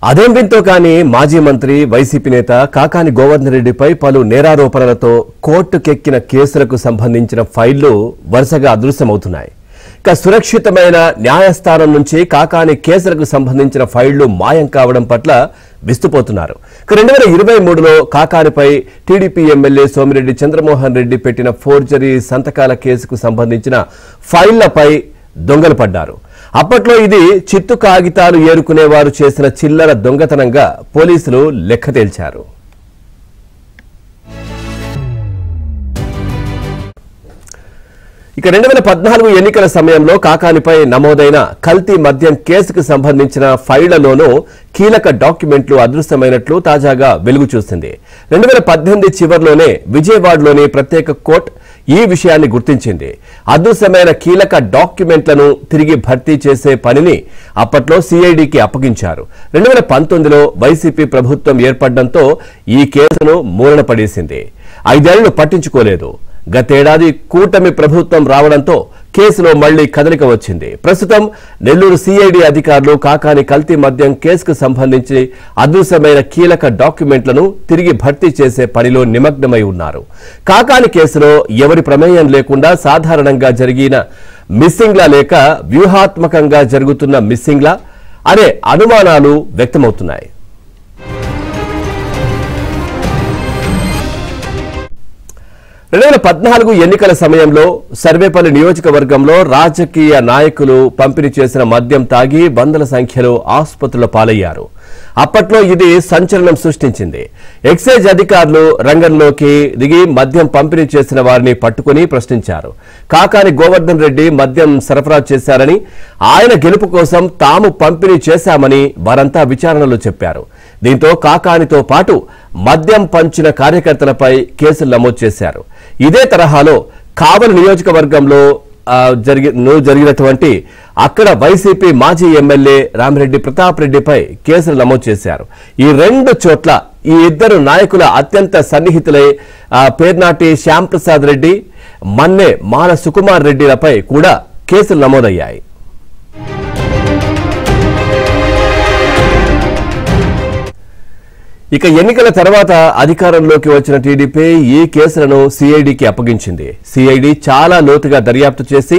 అదేం వింతో కానీ మాజీ మంత్రి వైసీపీ నేత కాకాని గోవర్ధన్ రెడ్డిపై పలు నేరారోపణలతో కోర్టుకెక్కిన కేసులకు సంబంధించిన ఫైళ్లు వరుసగా అదృశ్యమవుతున్నాయి. ఇక సురక్షితమైన న్యాయస్థానం నుంచి కాకాని కేసులకు సంబంధించిన ఫైళ్లు మాయం కావడం పట్ల విస్తుపోతున్నారు. 2023లో కాకానిపై టీడీపీ ఎమ్మెల్యే సోమిరెడ్డి చంద్రమోహన్ రెడ్డి పెట్టిన ఫోర్జరీ సంతకాల కేసుకు సంబంధించిన ఫైళ్లపై దొంగలు పడ్డారు. అప్పట్లో ఇది చిత్తు కాగితాలు ఏరుకునేవారు చేసిన చిల్లర దొంగతనంగా పోలీసులు లెక్క తేల్చారు. ఇక 2014 ఎన్నికల సమయంలో కాకానిపై నమోదైన కల్తీ మద్యం కేసుకు సంబంధించిన ఫైళ్లలోనూ కీలక డాక్యుమెంట్లు అదృశ్యమైనట్లు తాజాగా వెలుగు చూసింది. 2018 చివర్లోనే విజయవాడలోని ప్రత్యేక కోర్టు ఈ విషయాన్ని గుర్తించింది. అదృశ్యమైన కీలక డాక్యుమెంట్లను తిరిగి భర్తీ చేసే పనిని అప్పట్లో సిఐడికి అప్పగించారు. 2019లో వైసీపీ ప్రభుత్వం ఏర్పడడంతో ఈ కేసును మూలన పడేసింది. 5 ఏళ్లు పట్టించుకోలేదు. గతేడాది కూటమి ప్రభుత్వం రావడంతో కేసులో మళ్లీ కదలిక వచ్చింది. ప్రస్తుతం నెల్లూరు సిఐడి అధికారులు కాకాని కల్తీ మద్యం కేసుకు సంబంధించి అదృశ్యమైన కీలక డాక్యుమెంట్లను తిరిగి భర్తీ చేసే పనిలో నిమగ్నమై ఉన్నారు. కాకాని కేసులో ఎవరి ప్రమేయం లేకుండా సాధారణంగా జరిగిన మిస్సింగ్లా లేక వ్యూహాత్మకంగా జరుగుతున్న మిస్సింగ్లా అనే అనుమానాలు వ్యక్తమవుతున్నాయి. రెండు 2014 ఎన్నికల సమయంలో సర్వేపల్లి నియోజకవర్గంలో రాజకీయ నాయకులు పంపిణీ చేసిన మద్యం తాగి వందల సంఖ్యలో ఆసుపత్రుల పాలయ్యారు. అప్పట్లో ఇది సంచలనం సృష్టించింది. ఎక్సైజ్ అధికారులు రంగంలోకి దిగి మద్యం పంపిణీ చేసిన వారిని పట్టుకుని ప్రశ్నించారు. కాకాని గోవర్ధన్ రెడ్డి మద్యం సరఫరా చేశారని, ఆయన గెలుపు కోసం తాము పంపిణీ చేశామని వారంతా విచారణలో చెప్పారు. దీంతో కాకానితో పాటు మద్యం పంచిన కార్యకర్తలపై కేసులు నమోదు చేశారు. ఇదే తరహాలో కావలి నియోజకవర్గంలో జరిగినటువంటి అక్కడ వైసీపీ మాజీ ఎమ్మెల్యే రామిరెడ్డి ప్రతాప్ రెడ్డిపై కేసులు నమోదు చేశారు. ఈ 2 చోట్ల ఈ ఇద్దరు నాయకుల అత్యంత సన్నిహితులై పేర్నాటి శ్యాంప్రసాద్ రెడ్డి, మన్నే మాల సుకుమార్ రెడ్డిలపై కూడా కేసులు నమోదయ్యాయి. ఇక ఎన్నికల తర్వాత అధికారంలోకి వచ్చిన టీడీపీ ఈ కేసులను సిఐడికి అప్పగించింది. సిఐడి చాలా లోతుగా దర్యాప్తు చేసి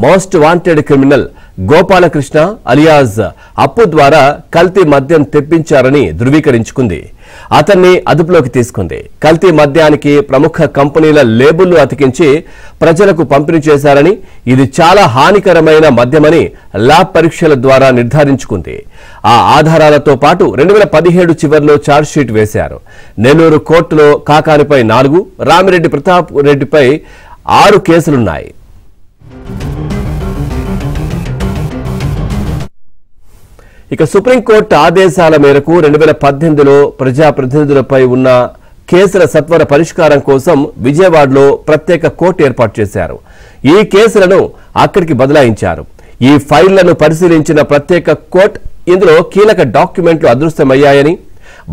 most wanted criminal Gopalakrishna alias అప్పు ద్వారా కల్తీ మద్యం తెప్పించారని ధృవీకరించుకుంది. అతన్ని అదుపులోకి తీసుకుంది. కల్తీ మద్యానికి ప్రముఖ కంపెనీల లేబుళ్లు అతికించి ప్రజలకు పంపిణీ చేశారని, ఇది చాలా హానికరమైన మద్యమని ల్యాబ్ పరీక్షల ద్వారా నిర్ధారించుకుంది. ఆ ఆధారాలతో పాటు 2017 చివర్లో ఛార్జ్షీట్ వేశారు. నెల్లూరు కోర్టులో కాకానిపై 4, రామిరెడ్డి ప్రతాప్ రెడ్డిపై 6 కేసులున్నాయి. ఇక సుప్రీంకోర్టు ఆదేశాల మేరకు 2018లో ప్రజాప్రతినిధులపై ఉన్న కేసుల సత్వర పరిష్కారం కోసం విజయవాడలో ప్రత్యేక కోర్టు ఏర్పాటు చేశారు. ఈ కేసులను అక్కడికి బదలాయించారు. ఈ ఫైళ్లను పరిశీలించిన ప్రత్యేక కోర్టు ఇందులో కీలక డాక్యుమెంట్లు అదృశ్యమయ్యాయని,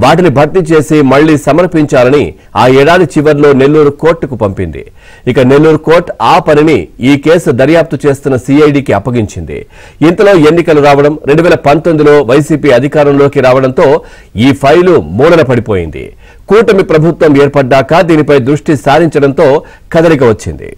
వాటిని భర్తీ చేసి మళ్లీ సమర్పించాలని ఆ ఏడాది చివర్లో నెల్లూరు కోర్టుకు పంపింది. ఇక నెల్లూరు కోర్టు ఆ పనిని ఈ కేసు దర్యాప్తు చేస్తున్న సిఐడికి అప్పగించింది. ఇంతలో ఎన్నికలు రావడం, 2019లో వైసీపీ అధికారంలోకి రావడంతో ఈ ఫైలు మూలన పడిపోయింది. కూటమి ప్రభుత్వం ఏర్పడ్డాక దీనిపై దృష్టి సారించడంతో కదలిక వచ్చింది.